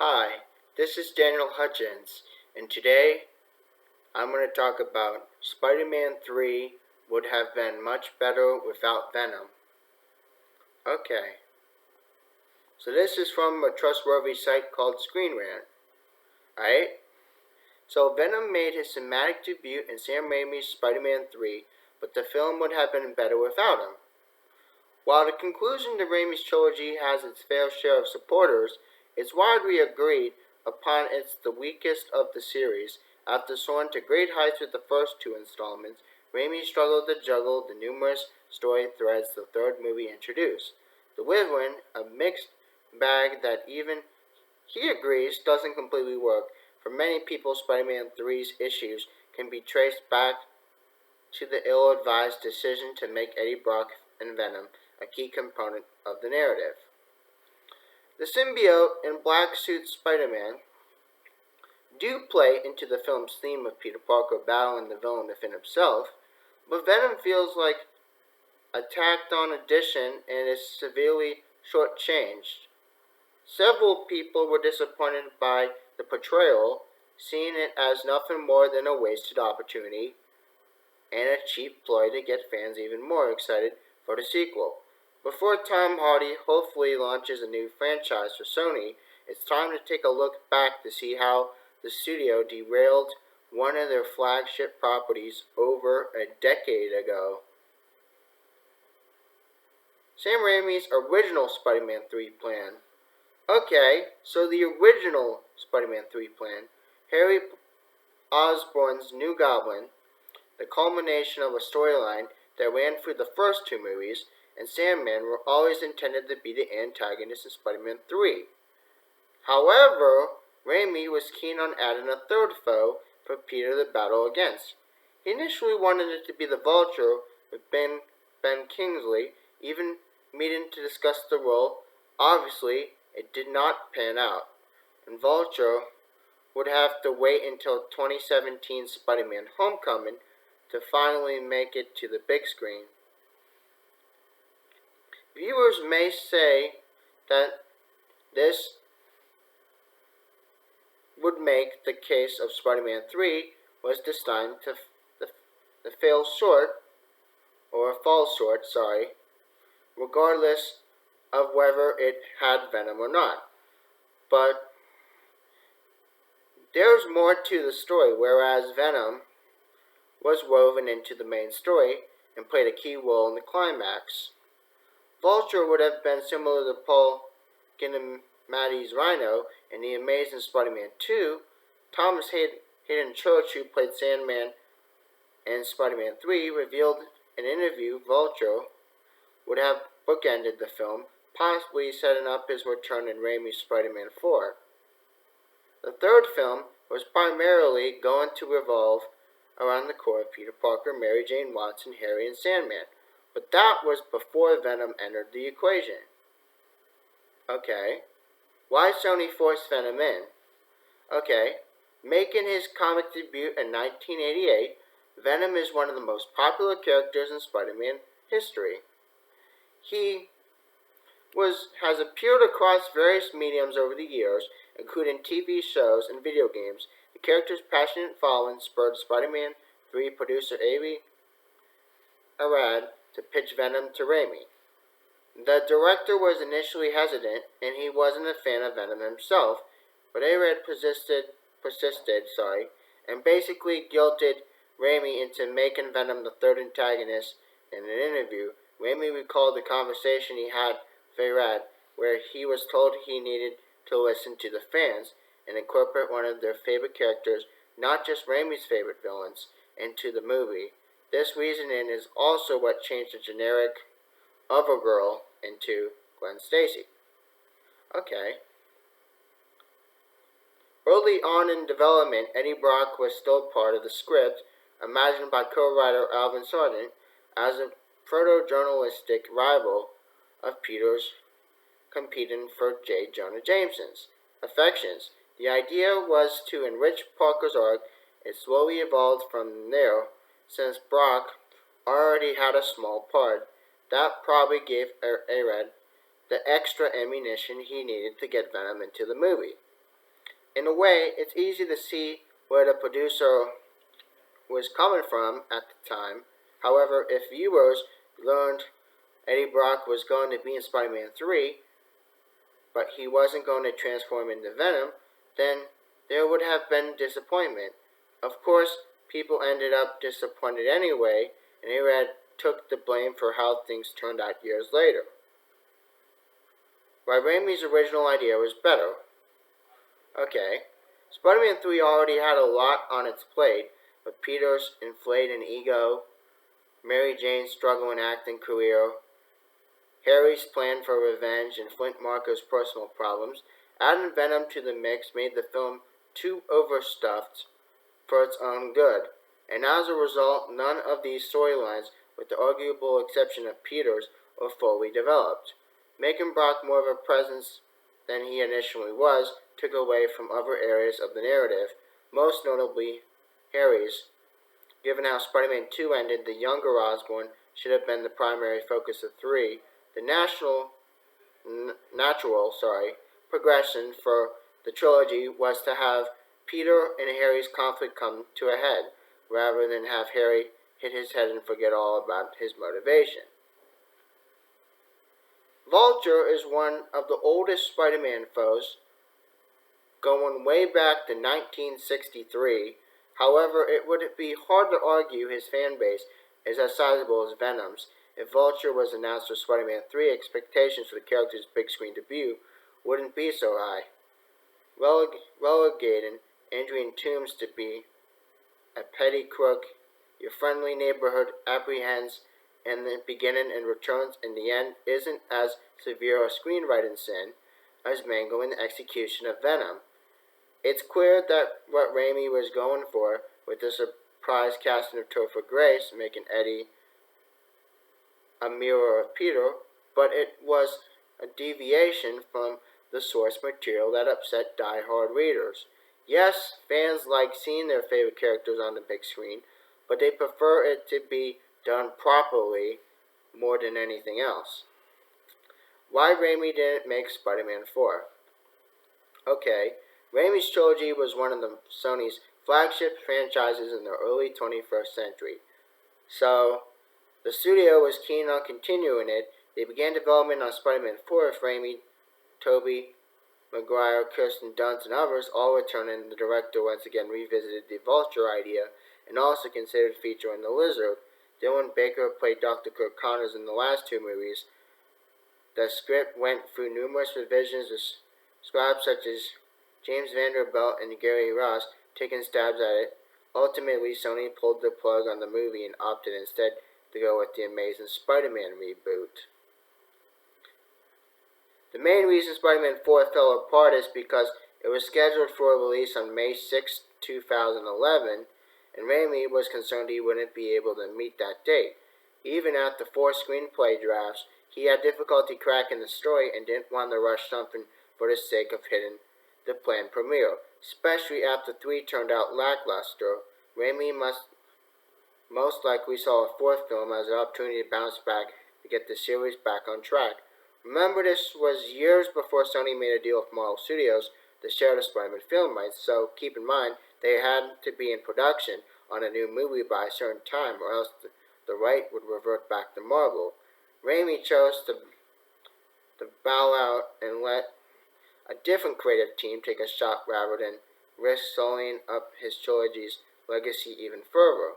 Hi, this is Daniel Hutchins, and today I'm going to talk about Spider-Man 3 would have been much better without Venom. Okay, so this is from a trustworthy site called Screen Rant, right? So Venom made his cinematic debut in Sam Raimi's Spider-Man 3, but the film would have been better without him. While the conclusion to Raimi's trilogy has its fair share of supporters, it's widely agreed upon it's the weakest of the series. After soaring to great heights with the first two installments, Raimi struggled to juggle the numerous story threads the third movie introduced. The Wyvern, a mixed bag that even he agrees doesn't completely work. For many people, Spider-Man 3's issues can be traced back to the ill-advised decision to make Eddie Brock and Venom a key component of the narrative. The symbiote and black suit Spider-Man do play into the film's theme of Peter Parker battling the villain within himself, but Venom feels like a tacked-on addition and is severely shortchanged. Several people were disappointed by the portrayal, seeing it as nothing more than a wasted opportunity and a cheap ploy to get fans even more excited for the sequel. Before Tom Hardy hopefully launches a new franchise for Sony, it's time to take a look back to see how the studio derailed one of their flagship properties over a decade ago. Sam Raimi's original Spider-Man 3 plan. Okay, so the original Spider-Man 3 plan, Harry Osborn's New Goblin, the culmination of a storyline that ran through the first two movies, and Sandman were always intended to be the antagonist in Spider-Man 3. However, Raimi was keen on adding a third foe for Peter to battle against. He initially wanted it to be the Vulture, with Ben Kingsley even meeting to discuss the role. Obviously, it did not pan out, and Vulture would have to wait until 2017's Spider-Man Homecoming to finally make it to the big screen. Viewers may say that this would make the case of Spider-Man 3 was destined to fail short, or fall short, regardless of whether it had Venom or not. But there's more to the story, whereas Venom was woven into the main story and played a key role in the climax. Vulture would have been similar to Paul Giamatti's Rhino in The Amazing Spider-Man 2. Thomas Hayden Church, who played Sandman in Spider-Man 3, revealed in an interview Vulture would have bookended the film, possibly setting up his return in Raimi's Spider-Man 4. The third film was primarily going to revolve around the core of Peter Parker, Mary Jane Watson, Harry, and Sandman, but that was before Venom entered the equation. Okay, why Sony forced Venom in? Okay, making his comic debut in 1988, Venom is one of the most popular characters in Spider-Man history. He has appeared across various mediums over the years, including TV shows and video games. The character's passionate following spurred Spider-Man 3 producer Avi Arad to pitch Venom to Raimi. The director was initially hesitant, and he wasn't a fan of Venom himself, but Arad persisted, and basically guilted Raimi into making Venom the third antagonist. In an interview, Raimi recalled the conversation he had with Arad, where he was told he needed to listen to the fans and incorporate one of their favorite characters, not just Raimi's favorite villains, into the movie. This reasoning is also what changed the generic Overgirl into Gwen Stacy. Okay. Early on in development, Eddie Brock was still part of the script, imagined by co-writer Alvin Sargent as a proto-journalistic rival of Peter's, competing for J. Jonah Jameson's affections. The idea was to enrich Parker's arc. It slowly evolved from there, since Brock already had a small part. That probably gave Arad the extra ammunition he needed to get Venom into the movie. In a way, it's easy to see where the producer was coming from at the time. However, if viewers learned Eddie Brock was going to be in Spider-Man 3, but he wasn't going to transform into Venom, then there would have been disappointment. Of course, people ended up disappointed anyway, and Arad took the blame for how things turned out years later. Why Raimi's original idea was better. Okay, Spider-Man 3 already had a lot on its plate, with Peter's inflated ego, Mary Jane's struggling acting career, Harry's plan for revenge, and Flint Marko's personal problems. Adding Venom to the mix made the film too overstuffed for its own good, and as a result, none of these storylines, with the arguable exception of Peter's, were fully developed. Making Brock more of a presence than he initially was took away from other areas of the narrative, most notably Harry's. Given how Spider-Man 2 ended, the younger Osborn should have been the primary focus of 3. The natural progression for the trilogy was to have Peter and Harry's conflict come to a head, rather than have Harry hit his head and forget all about his motivation. Vulture is one of the oldest Spider-Man foes, going way back to 1963. However, it would be hard to argue his fan base is as sizable as Venom's. If Vulture was announced for Spider-Man 3, expectations for the character's big screen debut wouldn't be so high. Relegating Adrian Toomes to be a petty crook your friendly neighborhood apprehends in the beginning and returns in the end isn't as severe a screenwriting sin as mangling the execution of Venom. It's clear that what Raimi was going for with the surprise casting of Topher Grace, making Eddie a mirror of Peter, but it was a deviation from the source material that upset die-hard readers. Yes, fans like seeing their favorite characters on the big screen, but they prefer it to be done properly more than anything else. Why Raimi didn't make Spider-Man 4? Okay, Raimi's trilogy was one of Sony's flagship franchises in the early 21st century. So, the studio was keen on continuing it. They began development on Spider-Man 4 with Raimi, Tobey Maguire, Kirsten Dunst, and others all returning. The director once again revisited the Vulture idea and also considered featuring the Lizard. Dylan Baker played Dr. Kirk Connors in the last two movies. The script went through numerous revisions with scribes such as James Vanderbilt and Gary Ross taking stabs at it. Ultimately, Sony pulled the plug on the movie and opted instead to go with the Amazing Spider-Man reboot. The main reason Spider-Man 4 fell apart is because it was scheduled for a release on May 6, 2011, and Raimi was concerned he wouldn't be able to meet that date. Even after 4 screenplay drafts, he had difficulty cracking the story and didn't want to rush something for the sake of hitting the planned premiere. Especially after 3 turned out lackluster, Raimi most likely saw a 4th film as an opportunity to bounce back to get the series back on track. Remember, this was years before Sony made a deal with Marvel Studios to share the Spider-Man film rights, so keep in mind they had to be in production on a new movie by a certain time, or else the right would revert back to Marvel. Raimi chose to bow out and let a different creative team take a shot rather than risk sullying up his trilogy's legacy even further.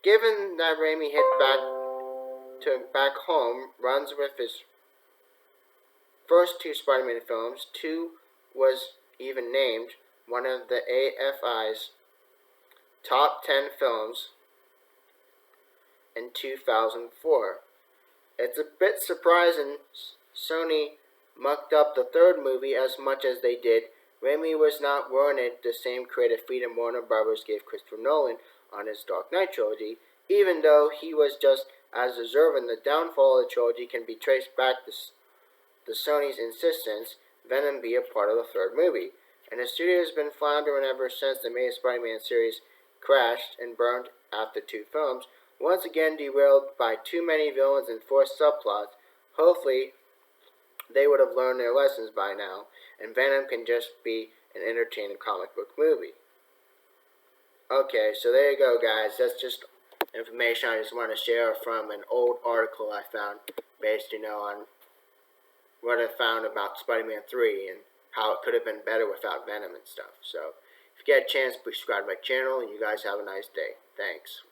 Given that Raimi hit back home runs with his first 2 Spider-Man films, 2 was even named one of the AFI's top 10 films in 2004. It's a bit surprising Sony mucked up the 3rd movie as much as they did. Raimi was not warranted the same creative freedom Warner Bros. Gave Christopher Nolan on his Dark Knight trilogy, even though he was just as deserving. The downfall of the trilogy can be traced back to Sony's insistence Venom be a part of the 3rd movie, and the studio has been floundering ever since the Amazing Spider-Man series crashed and burned after 2 films, once again derailed by too many villains and forced subplots. Hopefully, they would have learned their lessons by now, and Venom can just be an entertaining comic book movie. Okay, so there you go, guys. That's just information I just want to share from an old article I found based, on what I found about Spider-Man 3 and how it could have been better without Venom and stuff. So, if you get a chance, please subscribe to my channel, and you guys have a nice day. Thanks.